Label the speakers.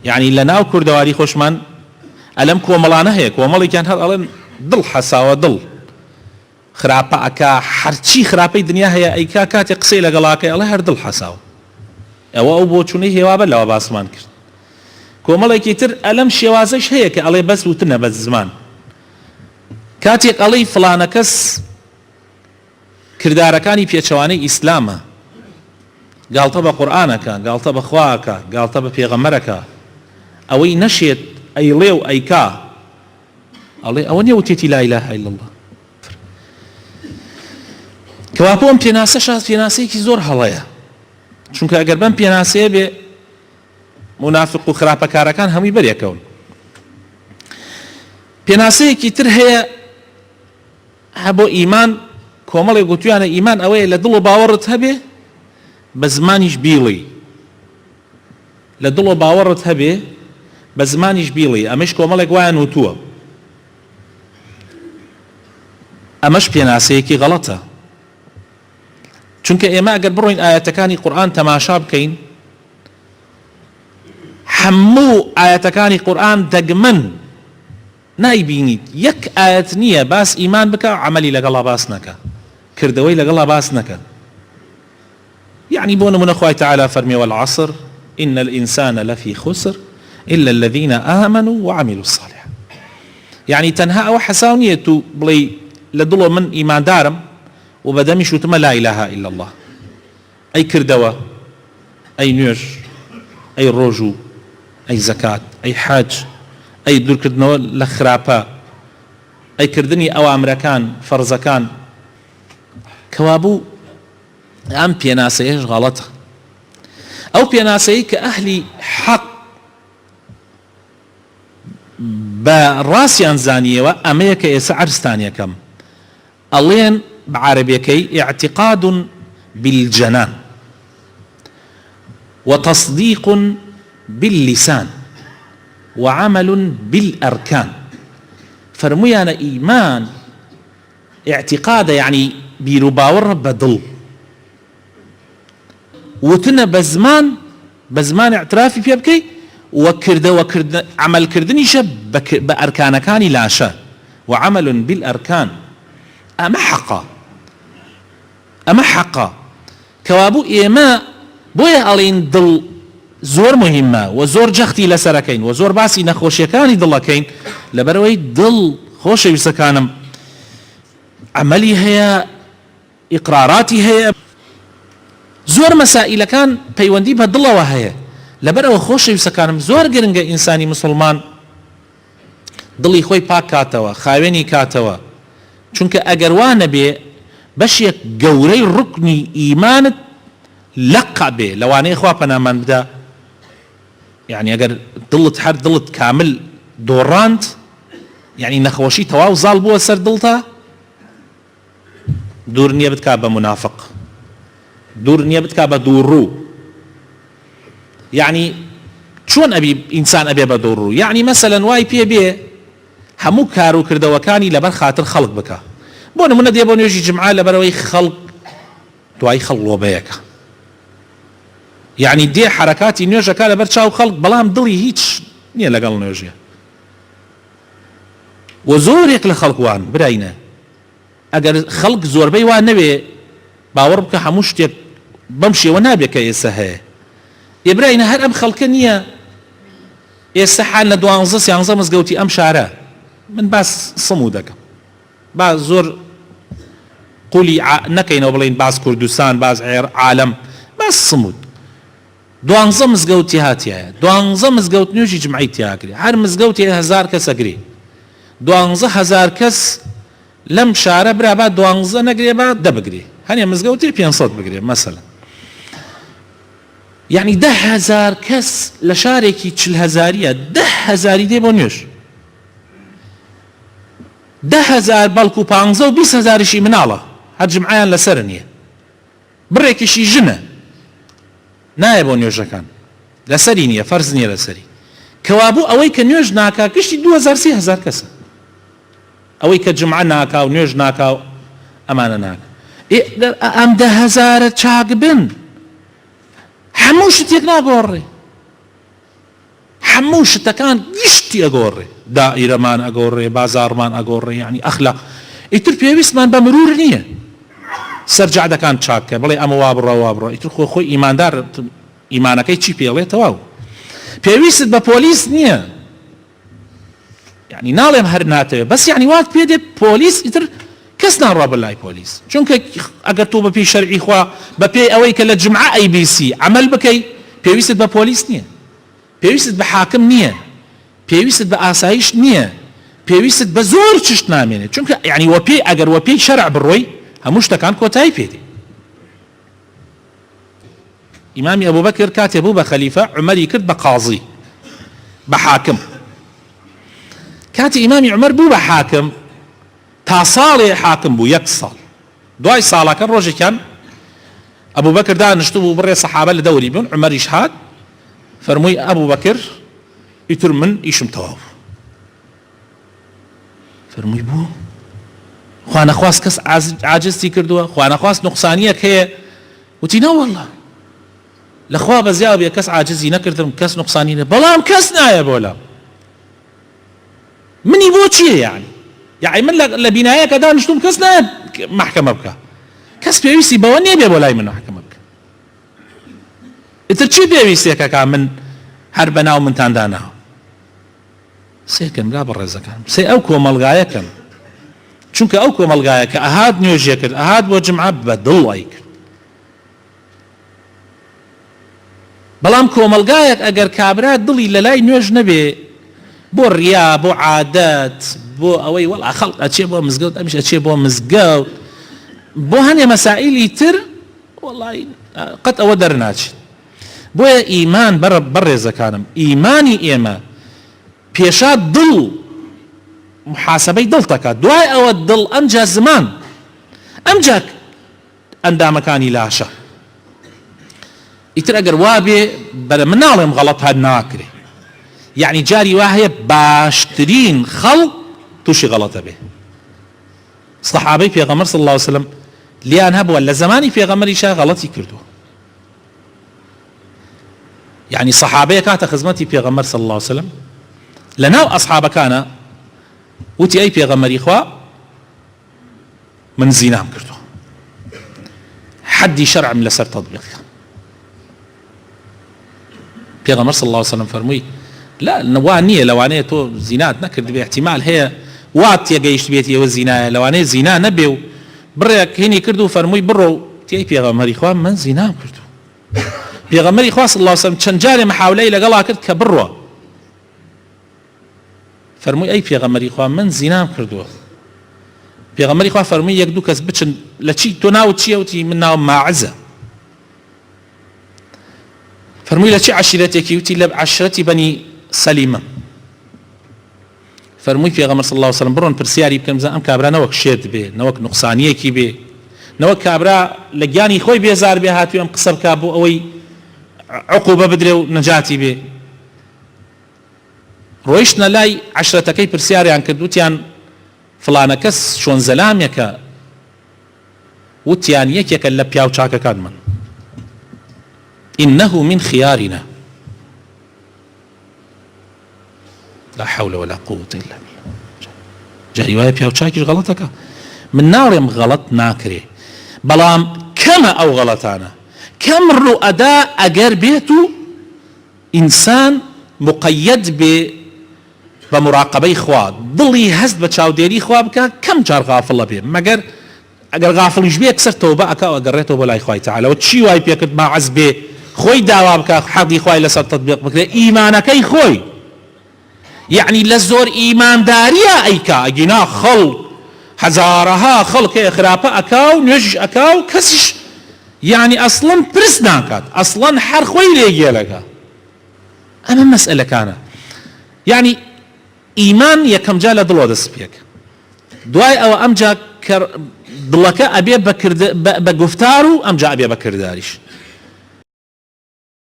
Speaker 1: يعني لناو كردواري خوشمان ألم كوملانه هيك كوملي كان هذا ألم ضل حساوة ضل خراپە ئەکا هەرچی خراپەی دنیا هەیە ئەیکا کاتێک قسەی لەگەڵاکەی ئەڵێ هەر دڵ حەساوە ئەوە ئەو بۆچوونەی هێوا بە لەوە باسمان کرد کۆمەڵێکی تر ئەلەم شێوازەش هەیە کە ئەڵێ بەس وتنە بە زمان کاتێک ئەڵێی فڵانە کەس کردارەکانی پێچەوانەی ئیسلامە گاڵتە بە قورئانەکە گاڵتە بە خواکە گاڵتە بە پێغەمبەرەکە ئەوەی نەشێت ئەیڵێ و ئەیکا ئەڵێ ئەوە نییە وتێتی لا ئیلاهە ئیلا الله کەوا بۆم پێناسەشات پێناسەیەکی زۆر هەڵەیە چونکە ئەگەر بەم پێناسەیە بێ منافق و خراپەکارەکان هەمووی بەرێکەون پێناسەیەکی تر هەیە بۆ ئیمان کۆمەڵێک گوتویانە ئیمان ئەوەیە لە دڵ و باوەڕت هەبێ بە زمانیش بیڵی لە دڵ و باوەڕت هەبێ بە زمانیش بیڵی ئەمەش کۆمەڵێک وایان وتووە ئەمەش پێناسەیەکی غەڵەتە چونکە ئێمە ئەگەر بڕۆین ئاەتەکانی قورئان تەماشا بکەین هەموو ئاەتەکانی قورئان دەگمەن نایبینیت یەک ئاەت نییە باس ئیمان بکە عەمەلی لەگەڵا باس نەکە کردەوەی لەگەڵا باس نەکە يعني بۆ نمونە خوای تعالی فەرمێ والعصر إن الإنسان لفي خسر إلا الذين آمنوا وعملوا الصالحات يعني تەنها ئەوە حەساو نییە تو بڵێ لە دڵۆ من ئیماندارم و بەدەمیش وتمە لا إله إلا الله ئەی کردەوە ئەی نوێژ ئەی ڕۆژ و ئەی زەکات ئەی حەج ئەی دوورکردنەوە لە خراپە ئەی کردنی ئەوامرەکان فەرزەکان کەوابوو ئەم پێناسەیەش غەڵەتە ئەو پێناسەیە کە ئەهلی حەق بە ڕاستیان زانیەوە ئەمەیە کە ئێستا عەرزتان یەکەم ئەڵێن بعربيكي اعتقاد بالجنان وتصديق باللسان وعمل بالأركان فرميانا إيمان اعتقاد يعني بيرباور بدل وتنا بزمان اعترافي بيبكي وكرد عمل كردني شب بأركان كاني لاشا وعمل بالأركان ئەمە حەقا کەوابوو ئێمە بۆیە ئەڵێن دڵ زۆر مهمە و زۆر جەختی لەسەرەکەین و زۆر باسی نەخۆشیەکانی دڵەکەین لەبەرەوەی دڵ خۆشەویستەکانم عەمەلی هەیە ئیقراراتی هەیە زۆر مەسائلەکان پەیوەندی بە دڵەوە هەیە لەبەرەوە خۆشەویستەکانم زۆر گرنگە ئینسانی مسلمان دڵی خۆی پاک کاتەوە خاوێنی کاتەوە چونکە ئەگەر وانە بێ بەشێک گەورەی ڕوکنی ئیمانت لەقا بێ لەوانەیە خوا پەنامان بدە یعنی ئەگەر دڵت هەر دڵت کامل دۆڕاند یعنی نەخۆشی تەواو زاڵ بووە سەر دڵتا دوور نییە بتکا بە منافق دوور نییە بتکا بە دووڕوو یعنی چۆن ئەبی ئینسان ئەبێ بە دووڕوو یعنی مەسەلەن وای پێ بێ هەموو کار و کردەوەکانی لەبەر خاتر خەڵک بکە بۆ نمونە دێ بۆ نوێژی جمعە لەبەرەوەی خەڵک دوای خەڵوەبەیەکە یعنی دێ حرەکاتی نوێژەکە لەبەر چاو خەڵک بەڵام دڵی هیچ نییە لەگەڵ نوێژیە و زۆرێک لە خەڵک وان براینە ئەگەر خەڵک زۆربەی وان نەوێ باوەڕ بکە هەموو شتێک بەم شێوە نابێت کە ئێستا هەیە ئێبراینە هەر ئەم خەڵکە نییە ئێستا حال لە 12 مزگەوتی ئەم شارە من باس سمو دەکەم باز زۆر قولی نەکەینەوە بڵێن باز کوردستان باز عالم باز سمود 12 مزگەوتی هاتیایە 12 مزگەوت نوێژی جمعی تیاکرێ هەر مزگەوتی 1000 کەس ئەگرێ 12,000 کەس لەم شارە برا با 12 نەگرێ با دەبگرێ هەنێ مزگەوتی 500 بگرێ مەسەلەن یعنی 10,000 کەس لە شارێکی 40,000 10,000 دێ بۆ نوێژ 10,000 بەڵکو 15 و 20,000شی مناڵە هەر جمعیان لەسەر نییە بڕێکیشی ژنە نایە بۆ نوێژەکان لەسەری نییە فەرز نییە لەسەری کەوابوو ئەوەی کە نوێژ ناکا کشتی 2,000-3,000 کەسە ئەوەی کە جمعە ناکا و نوێژ ناکا و ئەمانە ناکا ئەم 10,000 چاک بن هەموو شتێک ناگۆڕێ هەموو شتەکان گشتی ئەگۆڕێ، دائیرەمان ئەگۆڕێ، بازارمان ئەگۆڕێ، یعنی ئەخلاق. ئیتر پێویستمان بە مرور نییە سەرجادەکان چاکە بڵێ ئەمە وا بڕە وا بڕە، ئیتر خۆی ئیماندار ئیمانەکەی چی پێڵێ تەواو. پێویست بە پۆلیس نییە، یعنی ناڵێم هەر ناتەوێت، بەس یعنی وات پێ دێ پۆلیس ئیتر کەس ناڕوا بەلای پۆلیس، چونکە ئەگەر تۆ بەپێی شەرعی خوا بەپێی ئەوەی کە لە جمعە ABC عمل بکەی پێویست بە پۆلیس نییە، پێویست بە حاکم نییە، پێویست بە ئاسایش نییە، پێویست بە زۆر چشت نامێنێت، چونکە یعنی وەپێی ئەگەر وەپێی شەرع بڕۆی هەموو شتەکان کۆتایی پێدێ. ئیمامی ئەبوبەکر کاتێ بوو بە خەلیفە عومەری کرد بە قازی، بە حاکم. کاتی ئیمامی عومەر بوو بە حاکم تا ساڵێ حاکم بوو، 1 ساڵ. دوای ساڵەکە ڕۆژێکیان ئەبوبەکر دانیشتو بوو بڕێ سەحابە لە دەوری بوون، عومەریش هات فەرمووی ئەبوبەکر ئیتر من ئیشم تەواو. فەرمووی بوو خوا نەخواست کەس عاجزی کردووە، خوا نەخواست نوقسانیەک هەیە؟ وتی نە وەڵڵا لەخوا بەزیا بێ کەس عاجزی نەکردم، کەس نوقسانی نە، بەڵام کەس نایە بۆلام منی بۆ چییە؟ یعنی من لە بینایەکە دانیشتوم کەس نایە محکەمە بکە، کەس پێویستی بەوە نییە بێ بۆ لای من محکەمە بکە. ئیتر چی پێویستێکەکە من هەر بەناو منتاندا ناوە؟ سێکەم لا بەڕێزەکان، سێ ئەو کۆمەڵگایەکەم، چونکە ئەو کۆمەڵگایە کە ئەهات نوێژێ کرد، ئەهات بۆ جمعە بە دڵی کرد. بەڵام کۆمەڵگایەک ئەگەر کابرا دڵی لە لای نوێژ نەبێ، بۆ ڕیا، بۆ عادەت، بۆ ئەوەی وەڵا خەڵق ئەچێ بۆ مزگەوت، ئەمیش ئەچێ بۆ مزگەوت، بۆ هەنێ مەسائیلی تر وەڵای قەت ئەوە دەرناچێت. بۆیە ئیمان بەڕێزەکانم، ئیمانی ئێمە پێشا دڵ محاسبەی دڵ دەکات، دوای ئەوە دڵ ئەمجا زمان، ئەمجا ئەندامەکانی لاشە. ئیتر ئەگەر وا بێ بەرە من ناڵێم غەڵەت هەر ناکرێ، یعنی جاری وا هەیە باشترین خەڵق تووشی غەڵەتە بێ. سەحابەی پێغەمبەر صلی الله علیه وسلم لیان هەبووە لە زمانی پێغەمبەریشا غەڵەتی کردووە، یعنی سەحابەیە کاتە خزمەتی پێغەمبەر صلی الله علیه وسلم لەناو ئەصحابەکانە وتی ئەی پێغەمبەری خوا من زینام کردووە، حەدی شەرعم لەسەر تەطبیقە. پێغەمبەر صلی الله علیه وسلم فەرمووی لا وا نییە، لەوانەیە تۆ زینات نەکرد بێ، احتیمال هەیە وات تێگەیشت بێت ئێوە زینایە، لەوانەیە زینا نەبێ و بڕێک هێنی کرد و فەرمووی بڕۆ تی پێغەمبەری خوا من زینام کردو. پێغەمبەری خوا صلی الله علیه وسلم چەند جارێ محاولەی لەگەڵا کرد کە بڕۆ، فەرمووی ئەی پێغەمبەری خوا من زینام کردووە. پێغەمبەری خوا فەرمووی یەک دوو کەس بچن، لە چی تۆ ناوت چییە؟ وتی من ناوم ماعزە. فەرمووی لە چی عەشیرەتێکی؟ وتی لە عەشیرەتی بەنی سەلیمە. فەرمووی پێغەمبەر صلی الله علیه وسلم بڕۆن پرسیاری بکەن بزان ئەم کابرا نەوەک شێت بێ، نەوەک نوقسانیەکی بێ، نەوەک کابرا لە گیانی خۆی بێزار بێ هاتووی ئەم قسە بکا بۆ ئەوەی عقوبە بدرێ و نەجاتی بێ. ڕۆیشتنە لای عەشرەتەکەی پرسیاریان کرد، وتیان فڵانە کەس چۆن زەلامێکە؟ وتیان یەکێکە لە پیاو چاکەکانمان، إنه من خيارنا لا حول ولا قوة إلا بالله. جاري وای پیاو چاکیش غەڵەتەکە، من ناڵێم غەڵەت ناکرێ، بەڵام کەمە ئەو غەڵەتانە، کەم ڕوئەدا ئەگەر بێت و ئینسان مقەیەد بێ بە مراقبەی خوا، دڵی هەست بە چاودێری خوا بکە، کەم جار غافڵە بێ، مەگەر ئەگەر غافڵیش بێ ئەکسەر تەوبە ئەکا و ئەگەڕێتەوە بۆ لای خوای تەعالی. و چی وای پێ کرد ماعەز بێ خۆی داوا بکە حەقی خوای لەسەر تەطبیق بکرێ، ئیمانەکەی خۆی، یعنی لە زۆر ئیمانداریە ئەیکا، ئەگینا خەڵق هەزارەها خەڵکێ خراپە ئەکا و نوێژش ئەکا و کەسیش یعنی ئەسڵەن پرس ناکات، ئەسڵەن هەر خۆی لێگێلەکە. ئەمە مەسئلەکانە، یعنی ئیمان یەکەم جا لە دڵۆ دەست پێکە، دوای ئەوە ئەمجا دڵەکە ئەبێ بە گفتار و ئەمجا ئەبێ بە کرداریش.